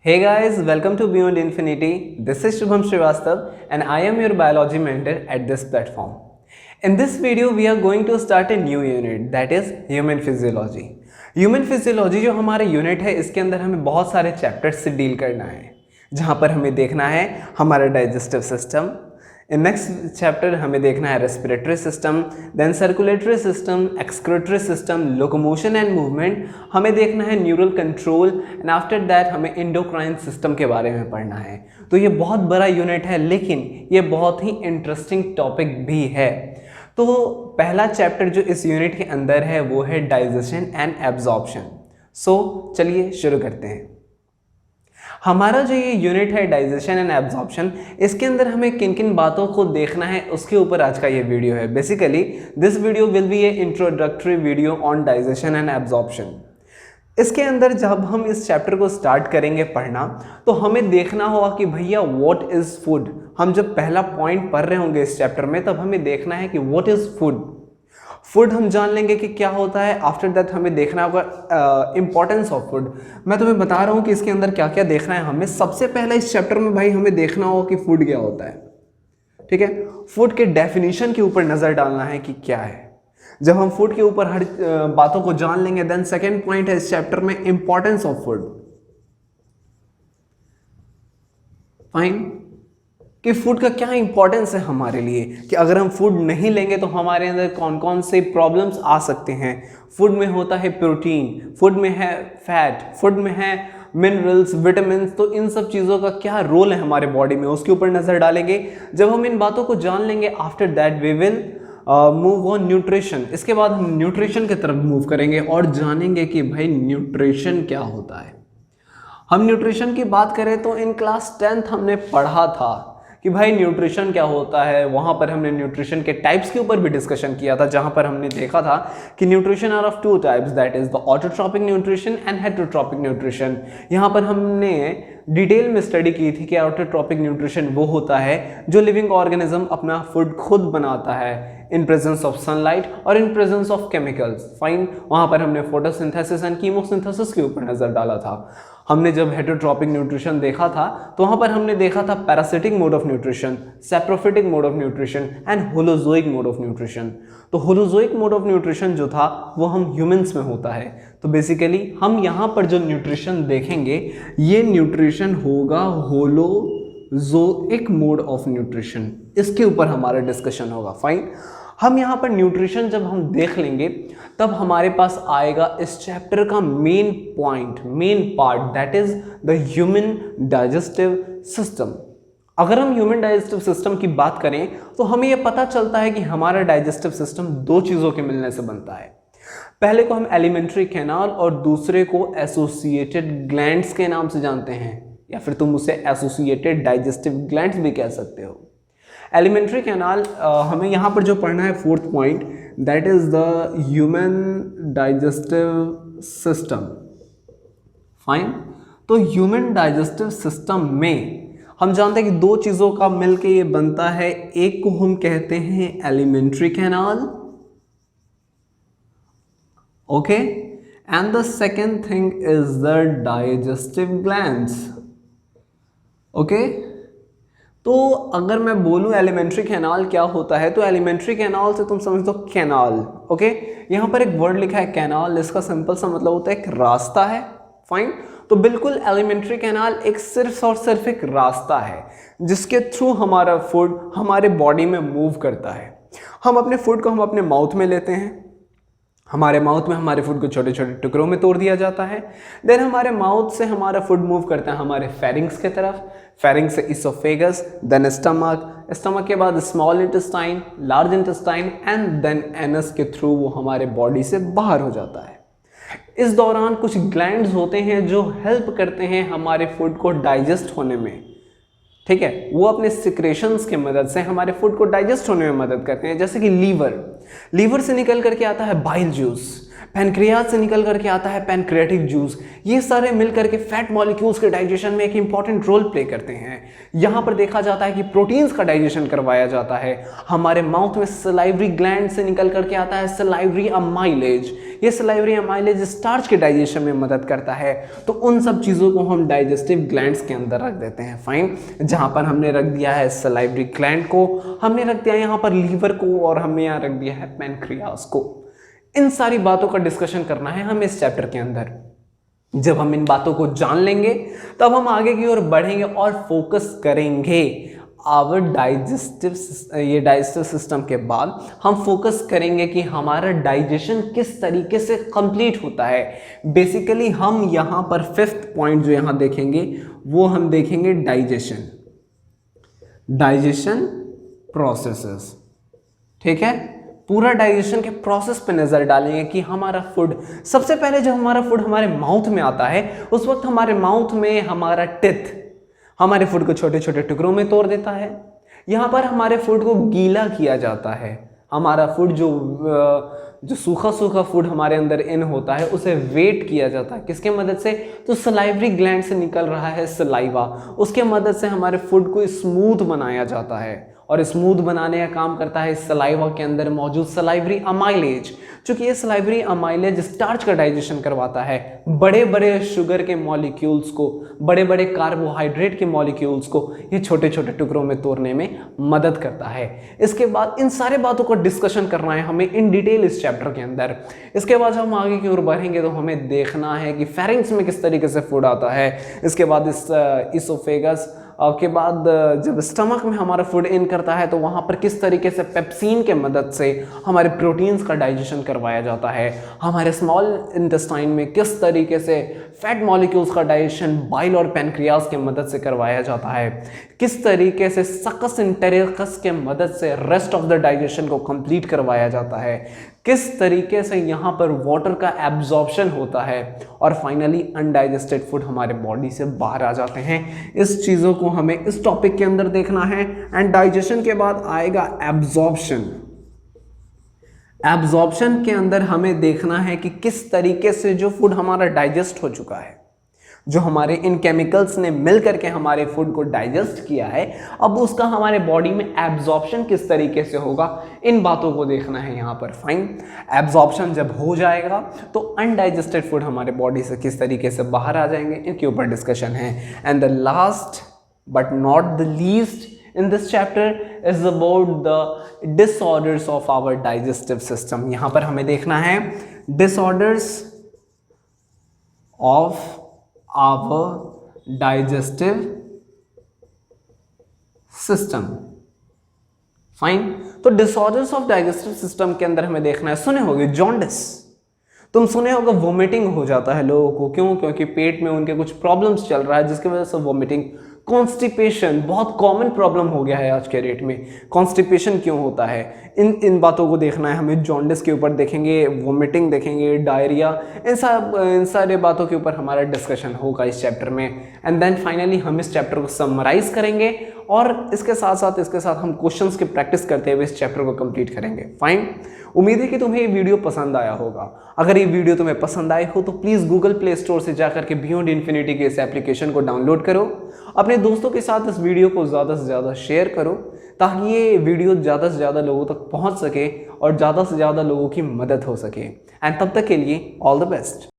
Hey guys, welcome to Beyond Infinity. This is Shubham Srivastav and I am your biology mentor at this platform. In this video, we are going to start a new unit that is Human Physiology. Human Physiology जो हमारा unit है इसके अंदर हमें बहुत सारे chapters से deal करना है, जहाँ पर हमें देखना है हमारा digestive system. In next chapter हमें देखना है respiratory system, then circulatory system, excretory system, locomotion and movement, हमें देखना है neural control and after that हमें एंडोक्राइन सिस्टम के बारे में पढ़ना है। तो ये बहुत बड़ा यूनिट है लेकिन ये बहुत ही इंटरेस्टिंग टॉपिक भी है। तो पहला चैप्टर जो इस यूनिट के अंदर है वो है डाइजेशन एंड एब्जॉर्प्शन। सो चलिए शुरू करते हैं। हमारा जो ये यूनिट है डाइजेशन एंड एब्जॉर्प्शन, इसके अंदर हमें किन किन बातों को देखना है उसके ऊपर आज का ये वीडियो है। Basically this video will be A introductory video on digestion and absorption. इसके अंदर जब हम इस चैप्टर को स्टार्ट करेंगे पढ़ना तो हमें देखना होगा कि भैया व्हाट इज़ फूड। हम जब पहला पॉइंट पढ़ रहे होंगे इस चैप्टर में तब हमें देखना है कि व्हाट इज़ फूड। फूड हम जान लेंगे कि क्या होता है। आफ्टर दैट हमें देखना होगा इंपॉर्टेंस ऑफ फूड। मैं तुम्हें बता रहा हूँ कि इसके अंदर क्या क्या देखना है हमें। सबसे पहले इस चैप्टर में भाई हमें देखना होगा कि फूड क्या होता है। ठीक है, फूड के डेफिनेशन के ऊपर नज़र डालना है कि क्या है। जब हम फूड के ऊपर हर बातों को जान लेंगे देन सेकेंड पॉइंट है इस चैप्टर में इंपॉर्टेंस ऑफ फूड। फाइन, कि फूड का क्या इंपॉर्टेंस है हमारे लिए, कि अगर हम फूड नहीं लेंगे तो हमारे अंदर कौन कौन से प्रॉब्लम्स आ सकते हैं। फूड में होता है प्रोटीन, फूड में है फैट, फूड में है मिनरल्स, विटामिन, तो इन सब चीज़ों का क्या रोल है हमारे बॉडी में उसके ऊपर नज़र डालेंगे। जब हम इन बातों को जान लेंगे after that we will move on nutrition. इसके बाद हम न्यूट्रिशन की तरफ मूव करेंगे और जानेंगे कि भाई न्यूट्रिशन क्या होता है। हम न्यूट्रिशन की बात करें तो इन क्लास 10th हमने पढ़ा था कि भाई न्यूट्रिशन क्या होता है। वहाँ पर हमने न्यूट्रिशन के टाइप्स के ऊपर भी डिस्कशन किया था, जहाँ पर हमने देखा था कि nutrition are of two types, that is the autotrophic nutrition and heterotrophic nutrition. यहाँ पर हमने डिटेल में स्टडी की थी कि ऑटोट्रॉपिक न्यूट्रिशन वो होता है जो लिविंग ऑर्गेनिज्म अपना फूड खुद बनाता है इन प्रेजेंस ऑफ सनलाइट और in presence of chemicals. Fine, वहाँ पर हमने फोटोसिंथेसिस एंड कीमोसिंथेसिस के ऊपर नज़र डाला था। हमने जब हेटेरोट्रॉपिक न्यूट्रिशन देखा था तो वहाँ पर हमने देखा था parasitic mode of nutrition, saprophytic mode of nutrition and holozoic mode of nutrition. तो होलोजोइक मोड ऑफ न्यूट्रिशन जो था वो हम ह्यूमंस में होता है। तो बेसिकली हम यहाँ पर जो न्यूट्रिशन देखेंगे ये न्यूट्रिशन होगा होलोजोइक मोड ऑफ न्यूट्रिशन, इसके ऊपर हमारा डिस्कशन होगा। फाइन, हम यहाँ पर न्यूट्रिशन जब हम देख लेंगे तब हमारे पास आएगा इस चैप्टर का main point, main part, that is the human digestive system. अगर हम ह्यूमन डाइजेस्टिव सिस्टम की बात करें तो हमें यह पता चलता है कि हमारा डाइजेस्टिव सिस्टम दो चीज़ों के मिलने से बनता है। पहले को हम एलिमेंट्री कैनाल और दूसरे को एसोसिएटेड ग्लैंड्स के नाम से जानते हैं, या फिर तुम उसे एसोसिएटेड डाइजेस्टिव ग्लैंड्स भी कह सकते हो। एलिमेंट्री कैनाल हमें यहाँ पर जो पढ़ना है fourth point, that is the human digestive system. Fine, तो ह्यूमन डाइजेस्टिव सिस्टम में हम जानते हैं कि दो चीज़ों का मिलके ये बनता है। एक को हम कहते हैं alimentary canal, okay, and the second thing is the digestive glands. Okay, तो अगर मैं बोलूँ एलिमेंट्री कैनाल क्या होता है तो एलिमेंट्री कैनाल से तुम समझ दो कैनाल। ओके, यहाँ पर एक वर्ड लिखा है कैनाल, इसका सिंपल सा मतलब होता है एक रास्ता है। फाइन, तो बिल्कुल एलिमेंट्री कैनाल एक सिर्फ और सिर्फ एक रास्ता है जिसके थ्रू हमारा फूड हमारे बॉडी में मूव करता है। हम अपने फूड को हम अपने माउथ में लेते हैं, हमारे माउथ में हमारे फूड को छोटे छोटे टुकड़ों में तोड़ दिया जाता है। देन हमारे माउथ से हमारा फूड मूव करता है हमारे फेरिंग्स के तरफ, फेरिंग्स से इसोफेगस, देन स्टमक, स्टमक के बाद small intestine, large intestine and then anus के थ्रू वो हमारे बॉडी से बाहर हो जाता है। इस दौरान कुछ ग्लैंड्स होते हैं जो हेल्प करते हैं हमारे फूड को डाइजेस्ट होने में। ठीक है, वो अपने सिक्रेशंस की मदद से हमारे फूड को डाइजेस्ट होने में मदद करते हैं। जैसे कि लीवर से निकल करके आता है बाइल जूस, पैनक्रियाज से निकल करके आता है पैनक्रियाटिक जूस। ये सारे मिल करके फैट मॉलिक्यूल्स के डाइजेशन में एक इंपॉर्टेंट रोल प्ले करते हैं। यहाँ पर देखा जाता है कि प्रोटीन्स का डाइजेशन करवाया जाता है। हमारे माउथ में सलाइवरी ग्लैंड से निकल करके आता है सलाइवरी अमाइलेज। ये सलाइवरी अमाइलेज स्टार्च के डाइजेशन में मदद करता है। तो उन सब चीज़ों को हम डाइजेस्टिव ग्लैंड्स के अंदर रख देते हैं। फाइन, जहाँ पर हमने रख दिया है सलाइवरी ग्लैंड को, हमने रख दिया यहाँ पर लीवर को, और हमने यहाँ रख दिया है पैनक्रियास को। इन सारी बातों का डिस्कशन करना है हमें इस चैप्टर के अंदर। जब हम इन बातों को जान लेंगे तब हम आगे की ओर बढ़ेंगे और फोकस करेंगे आवर डाइजेस्टिव सिस्टम के बाद हम फोकस करेंगे कि हमारा डाइजेशन किस तरीके से कंप्लीट होता है। बेसिकली हम यहाँ पर 5th पॉइंट जो यहाँ देखेंगे वो हम देखेंगे डाइजेशन प्रोसेसेस। ठीक है, पूरा डाइजेशन के प्रोसेस पे नजर डालेंगे कि हमारा फूड, सबसे पहले जब हमारा फूड हमारे माउथ में आता है उस वक्त हमारे माउथ में हमारा टिथ हमारे फूड को छोटे छोटे टुकड़ों में तोड़ देता है। यहाँ पर हमारे फूड को गीला किया जाता है। हमारा फूड जो सूखा सूखा फूड हमारे अंदर इन होता है उसे वेट किया जाता है। किसके मदद से? तो सलाइवरी ग्लैंड से निकल रहा है सलाइवा, उसके मदद से हमारे फूड को स्मूथ बनाया जाता है। और स्मूथ बनाने का काम करता है सलाइवा के अंदर मौजूद सलाइवरी अमाइलेज। चूंकि ये सलाइवरी अमाइलेज स्टार्च का डाइजेशन करवाता है, बड़े बड़े शुगर के मॉलिक्यूल्स को, बड़े बड़े कार्बोहाइड्रेट के मॉलिक्यूल्स को ये छोटे छोटे टुकड़ों में तोड़ने में मदद करता है। इसके बाद इन सारे बातों को डिस्कशन करना है हमें इन डिटेल इस चैप्टर के अंदर। इसके बाद जब हम आगे की ओर बढ़ेंगे तो हमें देखना है कि फेरिंग्स में किस तरीके से फूड आता है। इसके बाद इस इसोफेगस के बाद जब स्टमक में हमारा फूड इन करता है तो वहाँ पर किस तरीके से पेप्सिन के मदद से हमारे प्रोटीन्स का डाइजेशन करवाया जाता है। हमारे स्मॉल इंटेस्टाइन में किस तरीके से फैट मॉलिक्यूल्स का डाइजेशन बाइल और पैनक्रियाज के मदद से करवाया जाता है। किस तरीके से सकस इंटेरिकस के मदद से रेस्ट ऑफ द डाइजेशन को कंप्लीट करवाया जाता है। किस तरीके से यहाँ पर वाटर का एब्जॉर्प्शन होता है और फाइनली अनडाइजेस्टेड फूड हमारे बॉडी से बाहर आ जाते हैं। इस चीज़ों को हमें इस टॉपिक के अंदर देखना है। एंड डाइजेशन के बाद आएगा एब्जॉर्प्शन। एब्जॉर्प्शन के अंदर हमें देखना है कि किस तरीके से जो फूड हमारा डाइजेस्ट हो चुका है, जो हमारे इन केमिकल्स ने मिल करके हमारे फूड को डाइजेस्ट किया है, अब उसका हमारे बॉडी में एब्जॉर्प्शन किस तरीके से होगा, इन बातों को देखना है यहाँ पर। फाइन, एब्जॉर्प्शन जब हो जाएगा तो अनडाइजेस्टेड फूड हमारे बॉडी से किस तरीके से बाहर आ जाएंगे, इनके ऊपर डिस्कशन है। And the last but not the least in this chapter is about the disorders of our digestive system। यहां पर हमें देखना है disorders of our digestive system। Fine, तो डिसऑर्डर्स ऑफ डाइजेस्टिव सिस्टम के अंदर हमें देखना है, सुने होंगे जॉन्डिस, तुम सुने होगा वोमिटिंग हो जाता है लोगों को। क्यों? क्योंकि पेट में उनके कुछ प्रॉब्लम्स चल रहा है जिसकी वजह से वोमिटिंग। कॉन्स्टिपेशन बहुत कॉमन प्रॉब्लम हो गया है आज के डेट में। कॉन्स्टिपेशन क्यों होता है, इन बातों को देखना है हमें। जॉन्डिस के ऊपर देखेंगे, वोमिटिंग देखेंगे, डायरिया, इन सारे बातों के ऊपर हमारा डिस्कशन होगा इस चैप्टर में। एंड देन फाइनली हम इस चैप्टर को समराइज करेंगे और इसके साथ हम क्वेश्चंस की प्रैक्टिस करते हुए इस चैप्टर को कंप्लीट करेंगे। फाइन, उम्मीद है कि तुम्हें ये वीडियो पसंद आया होगा। अगर ये वीडियो तुम्हें पसंद आई हो तो प्लीज़ गूगल प्ले स्टोर से जाकर के बियॉन्ड इन्फिनिटी के इस एप्लीकेशन को डाउनलोड करो। अपने दोस्तों के साथ इस वीडियो को ज़्यादा से ज़्यादा शेयर करो ताकि ये वीडियो ज़्यादा से ज़्यादा लोगों तक पहुंच सके और ज़्यादा से ज़्यादा लोगों की मदद हो सके। एंड तब तक के लिए ऑल द बेस्ट।